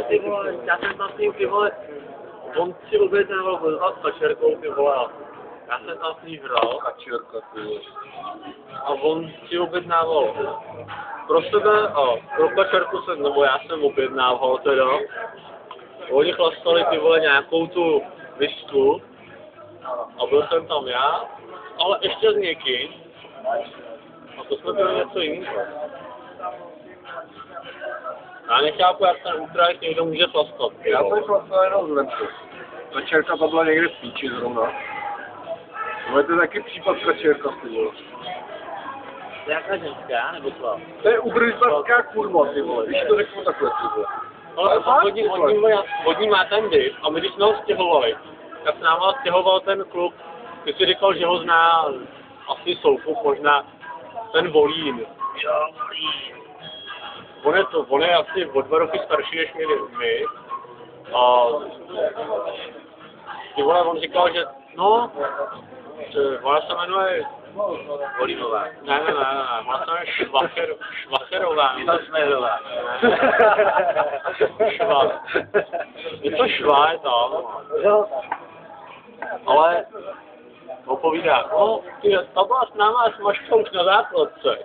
ty vole, já jsem tam s ním, ty vole, on si objednával s kačerkou, ty vole, já jsem tam s ním hrál. Kačerka, ty vole. A on si objednával pro sebe a pro kačerku jsem, nebo já jsem objednával teda. Oni chlastali, ty vole, nějakou tu visku a byl jsem tam já, ale ještě s někým. A to jsme byli něco jiného. Já nechápu, jak ten Ukrajinec někdo může chlastat. Já jsem chlastal jenom zvenku. Kačerka to byla někde v píči zrovna. No je to taky případ kačerka, ty vole. To je jaká ženská, nebo co? To je udržitelská kurva, ty vole, když to řeknu takhle, ty vole. Ale od ní má ten byt a my když jsme ho stěhovali, tak s náma stěhoval ten kluk, ty si říkal, že ho zná asi Soukup, možná ten Volín. Jo, Volín. On je asi o 2 roky starší než my. A ty vole, on říkal, že no, že ona se jmenuje Volínová. Ne, ona se jmenuje Švacherová. Švacherová. Je to Švá, je tam. Ale opovídá, no, ta byla s náma s Maškou už na základce.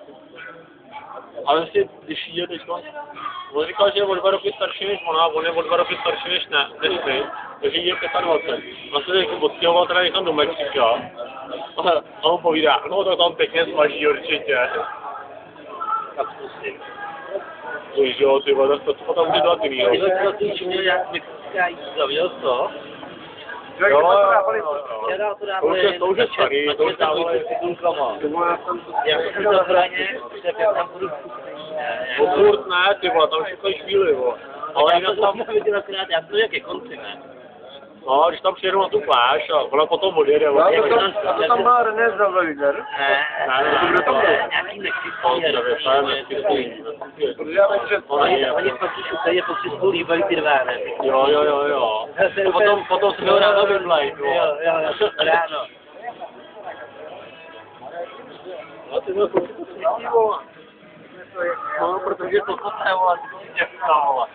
Ale si, když jde teď, on říkal, že je o 2 roky starší než ona, on je o 2 roky starší než my, takže jí je 25. On se teď odstěhoval teda někam do Mexika. A on povídá, no to tam pěkně smaží určitě. Tak zkusím. Víš jo, ty vole, to tam bude dát jiný, jo. To ty už měl jak mexická jízda, viděl jsi to? Jo, to už je starý, to už dávali titulkama. Já jsem to zbraně, jak tam budu Furt ne, ty vole, tam všechno chvíli, vole. Ale jinak tam... viděl akorát, já to jak je konci, ne? No, když tam přijedu na tu pláž a ona potom odjede, a to tam má René Zavaridler? Ne, kdo tam byl? nějaký mexický, oni totiž úplně po Česku líbají ty dva, ne? Jo. Potom se byl ráno vymlej, jo, ráno. No, ty byl po No, protože to je, vole, děvka, vole.